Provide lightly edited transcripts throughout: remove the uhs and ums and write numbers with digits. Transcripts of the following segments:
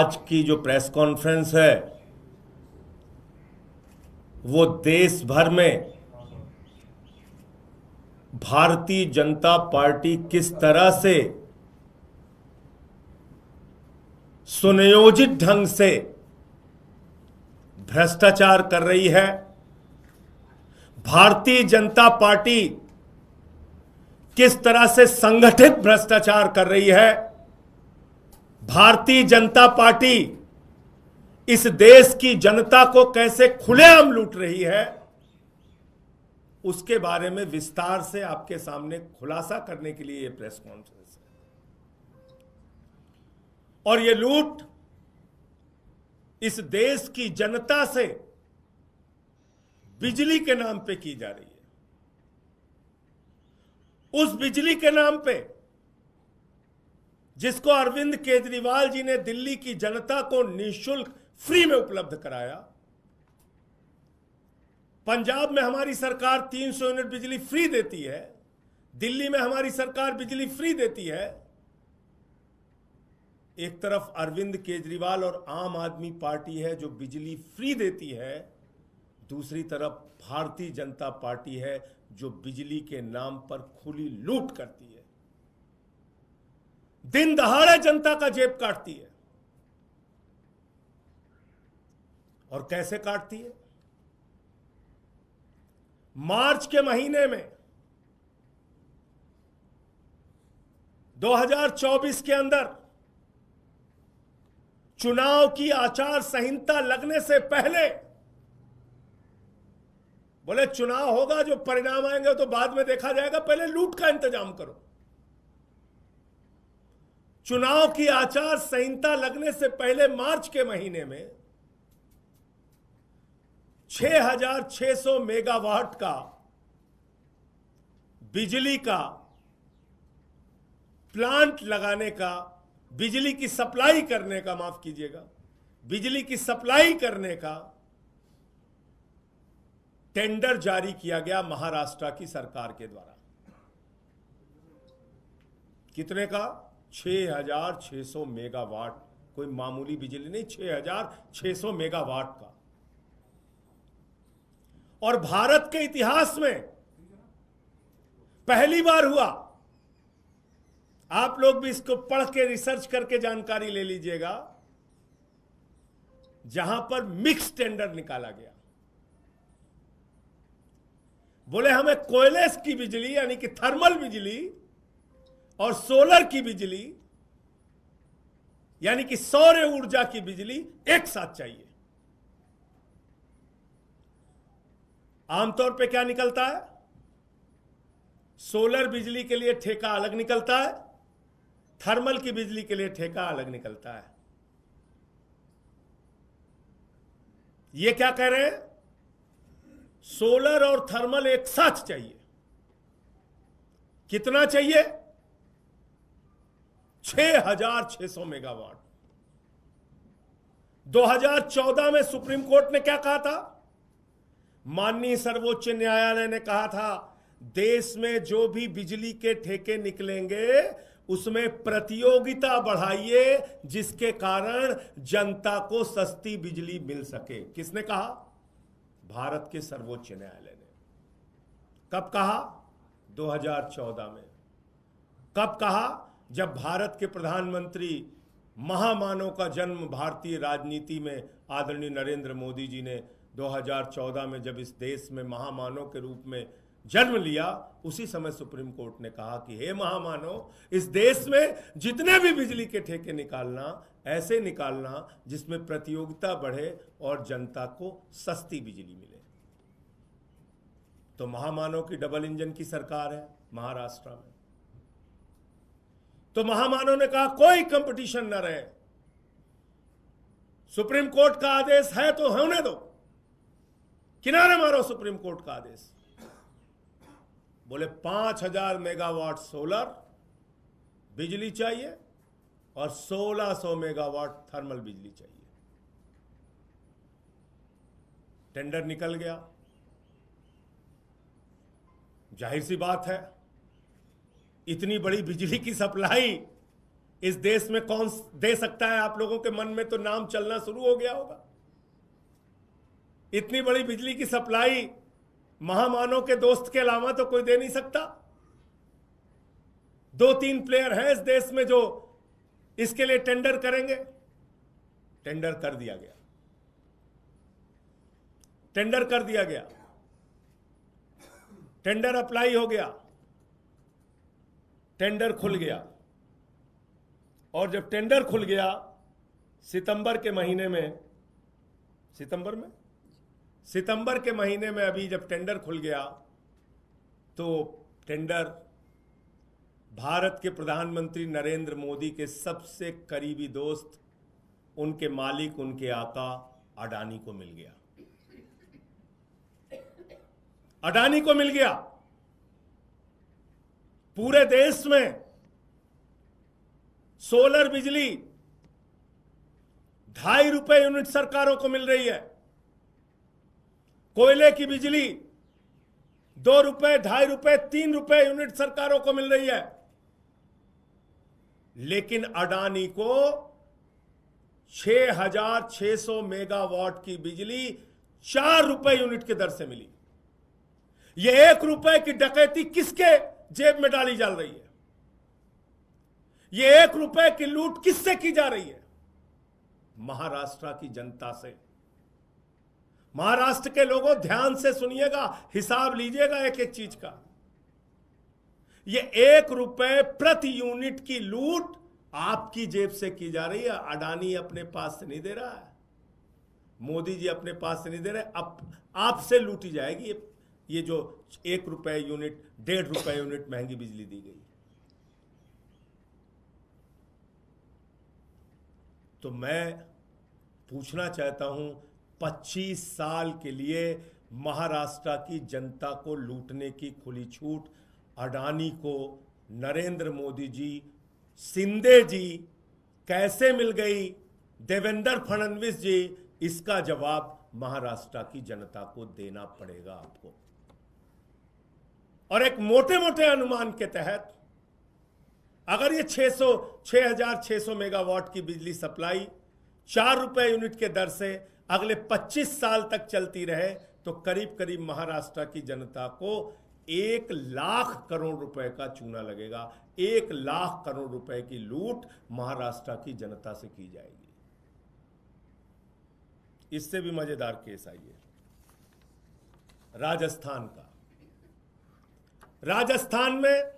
आज की जो प्रेस कॉन्फ्रेंस है वो देश भर में भारतीय जनता पार्टी किस तरह से सुनियोजित ढंग से भ्रष्टाचार कर रही है, भारतीय जनता पार्टी किस तरह से संगठित भ्रष्टाचार कर रही है, भारतीय जनता पार्टी इस देश की जनता को कैसे खुलेआम लूट रही है, उसके बारे में विस्तार से आपके सामने खुलासा करने के लिए यह प्रेस कॉन्फ्रेंस है। और यह लूट इस देश की जनता से बिजली के नाम पे की जा रही है। उस बिजली के नाम पे जिसको अरविंद केजरीवाल जी ने दिल्ली की जनता को निःशुल्क फ्री में उपलब्ध कराया। पंजाब में हमारी सरकार 300 यूनिट बिजली फ्री देती है, दिल्ली में हमारी सरकार बिजली फ्री देती है। एक तरफ अरविंद केजरीवाल और आम आदमी पार्टी है जो बिजली फ्री देती है, दूसरी तरफ भारतीय जनता पार्टी है जो बिजली के नाम पर खुली लूट करती है, दिन दहाड़े जनता का जेब काटती है। और कैसे काटती है? मार्च के महीने में 2024 के अंदर चुनाव की आचार संहिता लगने से पहले बोले चुनाव होगा, जो परिणाम आएंगे तो बाद में देखा जाएगा, पहले लूट का इंतजाम करो। चुनाव की आचार संहिता लगने से पहले मार्च के महीने में 6,600 मेगावाट का बिजली का प्लांट लगाने का, बिजली की सप्लाई करने का, माफ कीजिएगा, बिजली की सप्लाई करने का टेंडर जारी किया गया महाराष्ट्र की सरकार के द्वारा। कितने का? 6,600 मेगावाट। कोई मामूली बिजली नहीं, 6,600 मेगावाट का। और भारत के इतिहास में पहली बार हुआ, आप लोग भी इसको पढ़ के रिसर्च करके जानकारी ले लीजिएगा, जहां पर मिक्स टेंडर निकाला गया। बोले हमें कोयले की बिजली यानी कि थर्मल बिजली और सोलर की बिजली यानी कि सौर ऊर्जा की बिजली एक साथ चाहिए। आमतौर पे क्या निकलता है? सोलर बिजली के लिए ठेका अलग निकलता है, थर्मल की बिजली के लिए ठेका अलग निकलता है। ये क्या कह रहे हैं? सोलर और थर्मल एक साथ चाहिए। कितना चाहिए? 6,600 मेगावाट। 2014 में सुप्रीम कोर्ट ने क्या कहा था? माननीय सर्वोच्च न्यायालय ने कहा था देश में जो भी बिजली के ठेके निकलेंगे उसमें प्रतियोगिता बढ़ाइए, जिसके कारण जनता को सस्ती बिजली मिल सके। किसने कहा? भारत के सर्वोच्च न्यायालय ने। कब कहा? 2014 में। कब कहा? जब भारत के प्रधानमंत्री, महामानव का जन्म भारतीय राजनीति में आदरणीय नरेंद्र मोदी जी ने 2014 में जब इस देश में महामानव के रूप में जन्म लिया, उसी समय सुप्रीम कोर्ट ने कहा कि हे महामानव, इस देश में जितने भी बिजली के ठेके निकालना, ऐसे निकालना जिसमें प्रतियोगिता बढ़े और जनता को सस्ती बिजली मिले। तो महामानव की डबल इंजन की सरकार है महाराष्ट्र में। तो महामानव ने कहा कोई कंपटीशन न रहे, सुप्रीम कोर्ट का आदेश है तो होने दो, किनारे मारो सुप्रीम कोर्ट का आदेश। बोले 5,000 मेगावाट सोलर बिजली चाहिए और 1,600 मेगावाट थर्मल बिजली चाहिए। टेंडर निकल गया। जाहिर सी बात है, इतनी बड़ी बिजली की सप्लाई इस देश में कौन दे सकता है? आप लोगों के मन में तो नाम चलना शुरू हो गया होगा। इतनी बड़ी बिजली की सप्लाई महामानव के दोस्त के अलावा तो कोई दे नहीं सकता। 2-3 प्लेयर हैं इस देश में जो इसके लिए टेंडर करेंगे। टेंडर कर दिया गया, टेंडर कर दिया गया, टेंडर अप्लाई हो गया, टेंडर खुल गया। और जब टेंडर खुल गया सितंबर के महीने में, सितंबर के महीने में अभी जब टेंडर खुल गया तो टेंडर भारत के प्रधानमंत्री नरेंद्र मोदी के सबसे करीबी दोस्त, उनके मालिक, उनके आका अडानी को मिल गया। अडानी को मिल गया। पूरे देश में सोलर बिजली 2.5 रुपए यूनिट सरकारों को मिल रही है। कोयले की बिजली 2 रुपए, 2.5 रुपए, 3 रुपए यूनिट सरकारों को मिल रही है। लेकिन अडानी को 6,600 मेगावाट की बिजली 4 रुपए यूनिट की दर से मिली। यह 1 रुपए की डकैती किसके जेब में डाली जा रही है? यह 1 रुपए की लूट किससे की जा रही है? महाराष्ट्र की जनता से। महाराष्ट्र के लोगों ध्यान से सुनिएगा, हिसाब लीजिएगा एक एक चीज का। यह 1 रुपए प्रति यूनिट की लूट आपकी जेब से की जा रही है। अडानी अपने पास से नहीं दे रहा है, मोदी जी अपने पास से नहीं दे रहे, अब आपसे लूटी जाएगी ये जो 1 रुपए यूनिट, 1.5 रुपए यूनिट महंगी बिजली दी गई। तो मैं पूछना चाहता हूं, 25 साल के लिए महाराष्ट्र की जनता को लूटने की खुली छूट अडानी को नरेंद्र मोदी जी, शिंदे जी कैसे मिल गई? देवेंद्र फडणवीस जी, इसका जवाब महाराष्ट्र की जनता को देना पड़ेगा आपको। और एक मोटे मोटे अनुमान के तहत अगर ये 6,600 मेगावाट की बिजली सप्लाई 4 रुपए यूनिट के दर से अगले 25 साल तक चलती रहे तो करीब करीब महाराष्ट्र की जनता को 1 लाख करोड़ रुपए का चूना लगेगा। 1 लाख करोड़ रुपए की लूट महाराष्ट्र की जनता से की जाएगी। इससे भी मजेदार केस आइए राजस्थान का। राजस्थान में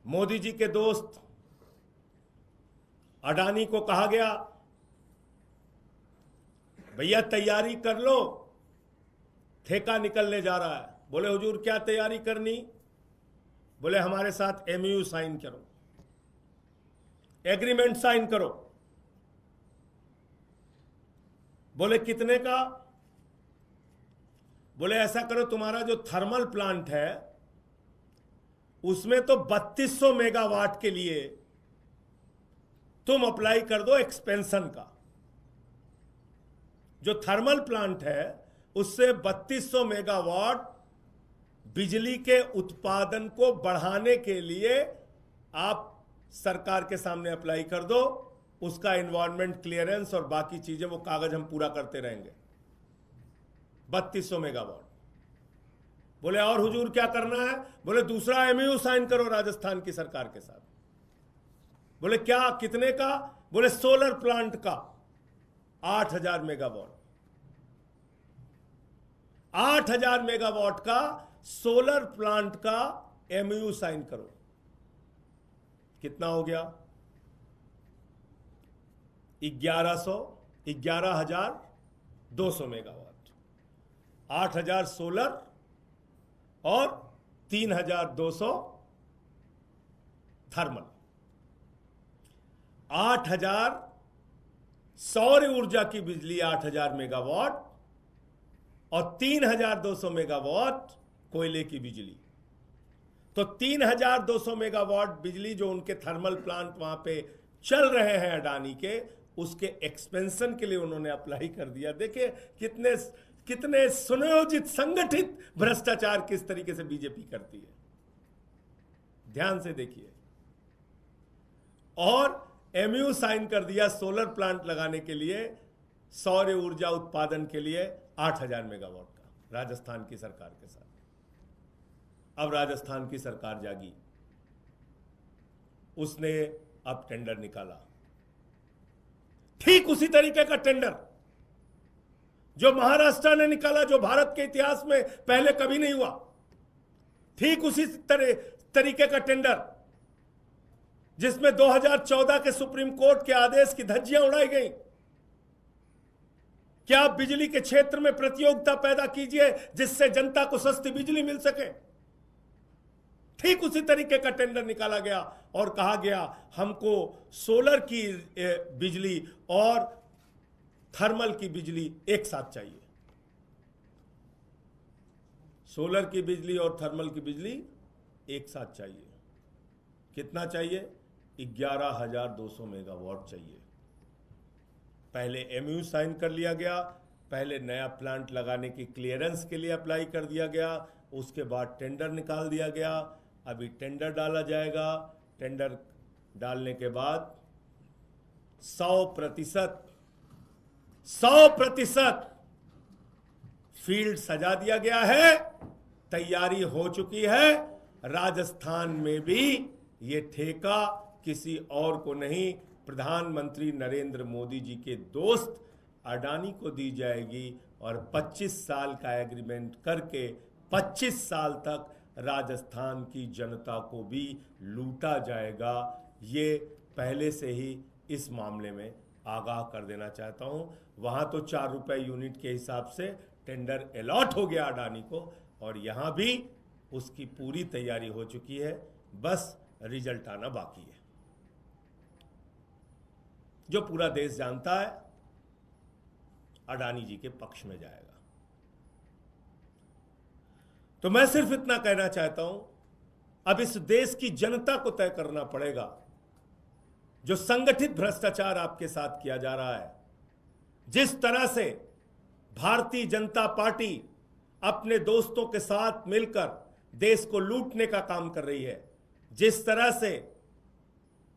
मोदी जी के दोस्त अडानी को कहा गया, भैया तैयारी कर लो, ठेका निकलने जा रहा है। बोले हुजूर क्या तैयारी करनी? बोले हमारे साथ एमयू साइन करो, एग्रीमेंट साइन करो। बोले कितने का? बोले ऐसा करो, तुम्हारा जो थर्मल प्लांट है उसमें तो 3200 मेगावाट के लिए तुम अप्लाई कर दो एक्सपेंशन का। जो थर्मल प्लांट है उससे 3200 मेगावाट बिजली के उत्पादन को बढ़ाने के लिए आप सरकार के सामने अप्लाई कर दो। उसका एनवायरमेंट क्लियरेंस और बाकी चीजें, वो कागज हम पूरा करते रहेंगे। 3200 मेगावाट। बोले और हुजूर क्या करना है? बोले दूसरा एमयू साइन करो राजस्थान की सरकार के साथ। बोले क्या, कितने का? बोले सोलर प्लांट का 8,000 मेगावाट। 8,000 मेगावाट का सोलर प्लांट का एमयू साइन करो। कितना हो गया? 11,200 मेगावाट। 8,000 सोलर और 3,200 थर्मल। 8,000 सौर ऊर्जा की बिजली 8,000 मेगावाट और 3,200 मेगावाट कोयले की बिजली। तो 3,200 मेगावाट बिजली जो उनके थर्मल प्लांट वहां पे चल रहे हैं अडानी के, उसके एक्सपेंशन के लिए उन्होंने अप्लाई कर दिया। देखिए कितने सुनियोजित, संगठित भ्रष्टाचार किस तरीके से बीजेपी करती है। ध्यान से देखिए। और एमयू साइन कर दिया सोलर प्लांट लगाने के लिए, सौर ऊर्जा उत्पादन के लिए 8000 मेगावाट का, राजस्थान की सरकार के साथ। अब राजस्थान की सरकार जागी, उसने अब टेंडर निकाला, ठीक उसी तरीके का टेंडर जो महाराष्ट्र ने निकाला, जो भारत के इतिहास में पहले कभी नहीं हुआ। ठीक उसी तरीके का टेंडर जिसमें 2014 के सुप्रीम कोर्ट के आदेश की धज्जियां उड़ाई गई कि आप बिजली के क्षेत्र में प्रतियोगिता पैदा कीजिए जिससे जनता को सस्ती बिजली मिल सके। ठीक उसी तरीके का टेंडर निकाला गया और कहा गया हमको सोलर की बिजली और थर्मल की बिजली एक साथ चाहिए। सोलर की बिजली और थर्मल की बिजली एक साथ चाहिए। कितना चाहिए? 11,200 मेगावाट चाहिए। पहले एमयू साइन कर लिया गया, पहले नया प्लांट लगाने की क्लियरेंस के लिए अप्लाई कर दिया गया, उसके बाद टेंडर निकाल दिया गया। अभी टेंडर डाला जाएगा। टेंडर डालने के बाद 100% फील्ड सजा दिया गया है, तैयारी हो चुकी है। राजस्थान में भी ये ठेका किसी और को नहीं, प्रधानमंत्री नरेंद्र मोदी जी के दोस्त अडानी को दी जाएगी और 25 साल का एग्रीमेंट करके 25 साल तक राजस्थान की जनता को भी लूटा जाएगा। ये पहले से ही इस मामले में आगाह कर देना चाहता हूं। वहां तो 4 रुपए यूनिट के हिसाब से टेंडर अलॉट हो गया अडानी को, और यहां भी उसकी पूरी तैयारी हो चुकी है, बस रिजल्ट आना बाकी है। जो पूरा देश जानता है अडानी जी के पक्ष में जाएगा। तो मैं सिर्फ इतना कहना चाहता हूं, अब इस देश की जनता को तय करना पड़ेगा जो संगठित भ्रष्टाचार आपके साथ किया जा रहा है। जिस तरह से भारतीय जनता पार्टी अपने दोस्तों के साथ मिलकर देश को लूटने का काम कर रही है, जिस तरह से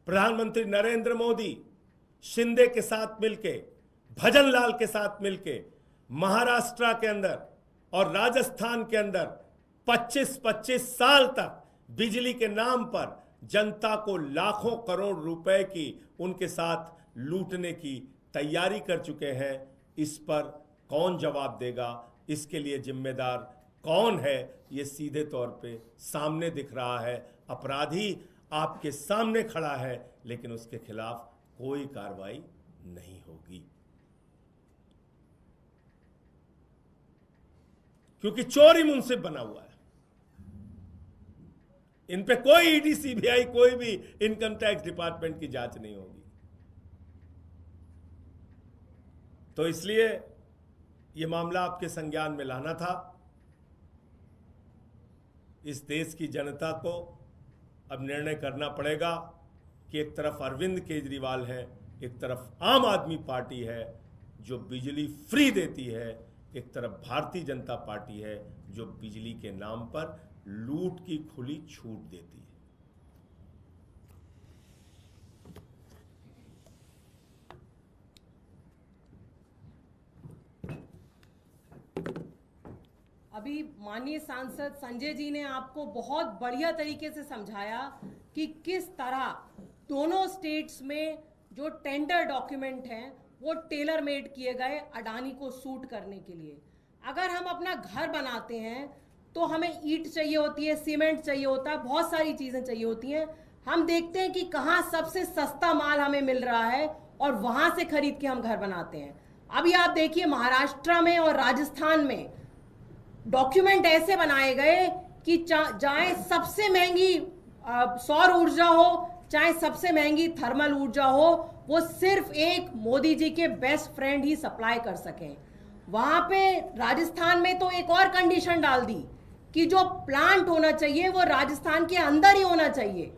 प्रधानमंत्री नरेंद्र मोदी शिंदे के साथ मिलके, भजन लाल के साथ मिलके महाराष्ट्र के अंदर और राजस्थान के अंदर 25-25 साल तक बिजली के नाम पर जनता को लाखों करोड़ रुपए की उनके साथ लूटने की तैयारी कर चुके हैं। इस पर कौन जवाब देगा, इसके लिए जिम्मेदार कौन है, ये सीधे तौर पे सामने दिख रहा है। अपराधी आपके सामने खड़ा है, लेकिन उसके खिलाफ कोई कार्रवाई नहीं होगी, क्योंकि चोरी मुंसिफ बना हुआ है। इन पे कोई ईडी, सीबीआई, कोई भी इनकम टैक्स डिपार्टमेंट की जांच नहीं होगी। तो इसलिए यह मामला आपके संज्ञान में लाना था। इस देश की जनता को अब निर्णय करना पड़ेगा कि एक तरफ अरविंद केजरीवाल है, एक तरफ आम आदमी पार्टी है जो बिजली फ्री देती है, एक तरफ भारतीय जनता पार्टी है जो बिजली के नाम पर लूट की खुली छूट देती है। अभी माननीय सांसद संजय जी ने आपको बहुत बढ़िया तरीके से समझाया कि किस तरह दोनों स्टेट्स में जो टेंडर डॉक्यूमेंट हैं वो टेलर मेड किए गए अडानी को सूट करने के लिए। अगर हम अपना घर बनाते हैं तो हमें ईंट चाहिए होती है, सीमेंट चाहिए होता है, बहुत सारी चीजें चाहिए होती हैं। हम देखते हैं कि कहाँ सबसे सस्ता माल हमें मिल रहा है और वहां से खरीद के हम घर बनाते हैं। अभी आप देखिए महाराष्ट्र में और राजस्थान में डॉक्यूमेंट ऐसे बनाए गए कि चाहे सबसे महंगी सौर ऊर्जा हो, चाहे सबसे महंगी थर्मल ऊर्जा हो, वो सिर्फ एक मोदी जी के बेस्ट फ्रेंड ही सप्लाई कर सकें। वहां पे राजस्थान में तो एक और कंडीशन डाल दी कि जो प्लांट होना चाहिए वो राजस्थान के अंदर ही होना चाहिए।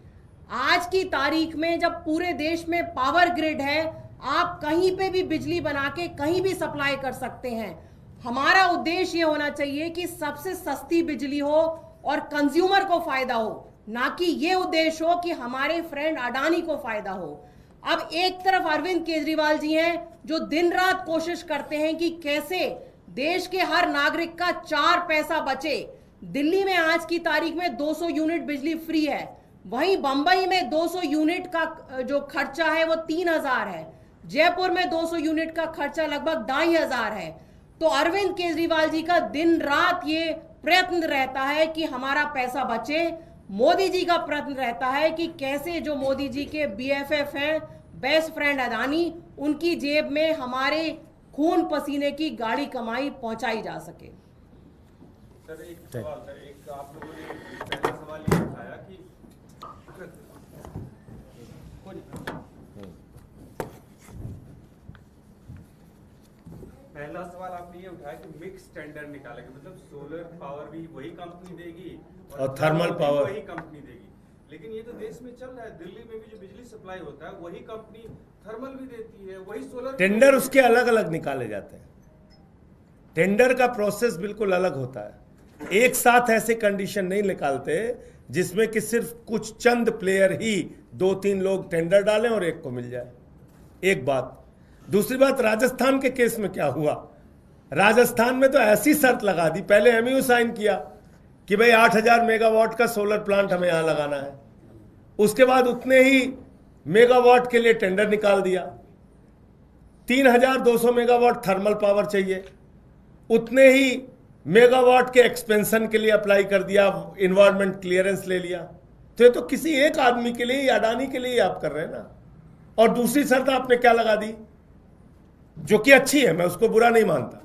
आज की तारीख में जब पूरे देश में पावर ग्रिड है, आप कहीं पे भी बिजली बना के कहीं भी सप्लाई कर सकते हैं। हमारा उद्देश्य ये होना चाहिए कि सबसे सस्ती बिजली हो और कंज्यूमर को फायदा हो। ना कि ये उद्देश्य हो कि हमारे फ्रेंड अडानी को फायदा हो। अब एक तरफ अरविंद केजरीवाल जी हैं जो दिन रात कोशिश करते हैं कि कैसे देश के हर नागरिक का 4 पैसा बचे। दिल्ली में आज की तारीख में 200 यूनिट बिजली फ्री है, वहीं बंबई में 200 यूनिट का जो खर्चा है वो 3000 है, जयपुर में 200 यूनिट का खर्चा लगभग 2500 है। तो अरविंद केजरीवाल जी का दिन रात ये प्रयत्न रहता है कि हमारा पैसा बचे। मोदी जी का प्रयत्न रहता है कि कैसे जो मोदी जी के BFF हैं, बेस्ट फ्रेंड अडानी, उनकी जेब में हमारे खून पसीने की गाड़ी कमाई पहुंचाई जा सके। सर एक सवाल, सर एक आप लोगों ने पहला सवाल ये उठाया कि पहला सवाल आपने ये उठाया कि मिक्स टेंडर निकालेंगे, मतलब सोलर पावर भी वही कंपनी देगी और थर्मल पावर वही कंपनी देगी। लेकिन ये तो देश में चल रहा है, दिल्ली में भी जो बिजली सप्लाई होता है वही कंपनी थर्मल भी देती है, वही सोलर। टेंडर उसके अलग अलग निकाले जाते हैं, टेंडर का प्रोसेस बिल्कुल अलग होता है। एक साथ ऐसे कंडीशन नहीं निकालते जिसमें कि सिर्फ कुछ चंद प्लेयर ही 2-3 लोग टेंडर डालें और एक को मिल जाए। एक बात। दूसरी बात, राजस्थान के केस में क्या हुआ, राजस्थान में तो ऐसी शर्त लगा दी, पहले MOU साइन किया कि भाई 8000 मेगावाट का सोलर प्लांट हमें यहां लगाना है, उसके बाद उतने ही मेगावाट के लिए टेंडर निकाल दिया। 3200 मेगावाट थर्मल पावर चाहिए, उतने ही मेगावाट के एक्सपेंशन के लिए अप्लाई कर दिया, एनवायरमेंट क्लियरेंस ले लिया। तो ये तो किसी एक आदमी के लिए, अडानी के लिए आप कर रहे हैं ना। और दूसरी शर्त आपने क्या लगा दी, जो कि अच्छी है, मैं उसको बुरा नहीं मानता।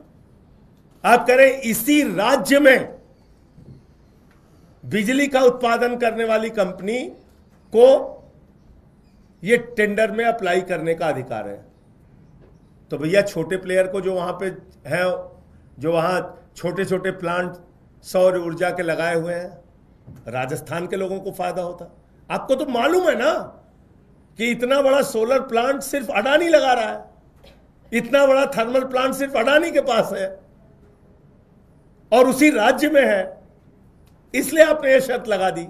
आप करें इसी राज्य में बिजली का उत्पादन करने वाली कंपनी को यह टेंडर में अप्लाई करने का अधिकार है। तो भैया छोटे प्लेयर को जो वहां पे है, जो वहां छोटे छोटे प्लांट सौर ऊर्जा के लगाए हुए हैं, राजस्थान के लोगों को फायदा होता। आपको तो मालूम है ना कि इतना बड़ा सोलर प्लांट सिर्फ अडानी लगा रहा है, इतना बड़ा थर्मल प्लांट सिर्फ अडानी के पास है और उसी राज्य में है, इसलिए आपने ये शर्त लगा दी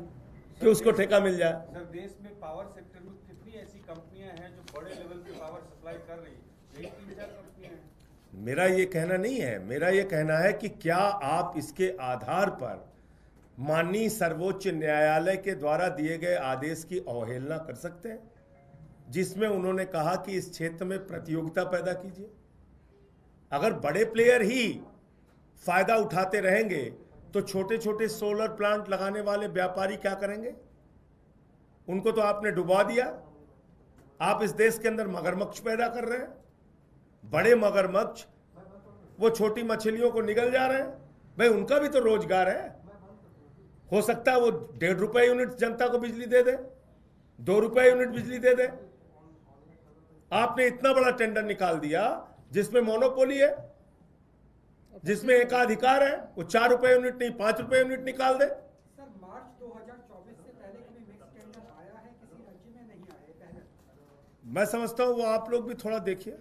कि उसको ठेका मिल जाए। सर देश में पावर सेक्टर में कितनी ऐसी कंपनियां हैं जो बड़े लेवल पे पावर सप्लाई कर रही है, यही 3-4 कंपनियां हैं। मेरा ये कहना नहीं है, मेरा ये कहना है कि क्या आप इसके आधार पर माननीय सर्वोच्च न्यायालय के द्वारा दिए गए आदेश की अवहेलना कर सकते हैं, जिसमें उन्होंने कहा कि इस क्षेत्र में प्रतियोगिता पैदा कीजिए। अगर बड़े प्लेयर ही फायदा उठाते रहेंगे तो छोटे छोटे सोलर प्लांट लगाने वाले व्यापारी क्या करेंगे? उनको तो आपने डुबा दिया। आप इस देश के अंदर मगरमच्छ पैदा कर रहे हैं, बड़े मगरमच्छ वो छोटी मछलियों को निगल जा रहे हैं। भाई उनका भी तो रोजगार है, हो सकता है वो 1.5 रुपए यूनिट जनता को बिजली दे दे, 2 रुपए यूनिट बिजली दे दे। आपने इतना बड़ा टेंडर निकाल दिया जिसमें मोनोपोली है, जिसमें एकाधिकार है, वो 4 रुपए यूनिट नहीं 5 रुपए यूनिट निकाल दे। सर मार्च 2024 से पहले कभी मिक्स टेंडर आया है किसी राज्य में? नहीं आया है पहले। मैं समझता हूं वो आप लोग भी थोड़ा देखिए,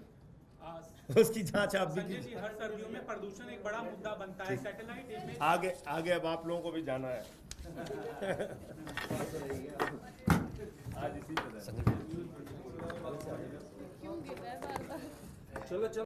उसकी जांच आप भी संजय जी, कीजिए। हर सर्दियों में प्रदूषण एक बड़ा मुद्दा बनता है। सैटेलाइट इमेज आगे आगे अब आप लोगों को भी जाना है। आज इसी तरह चलो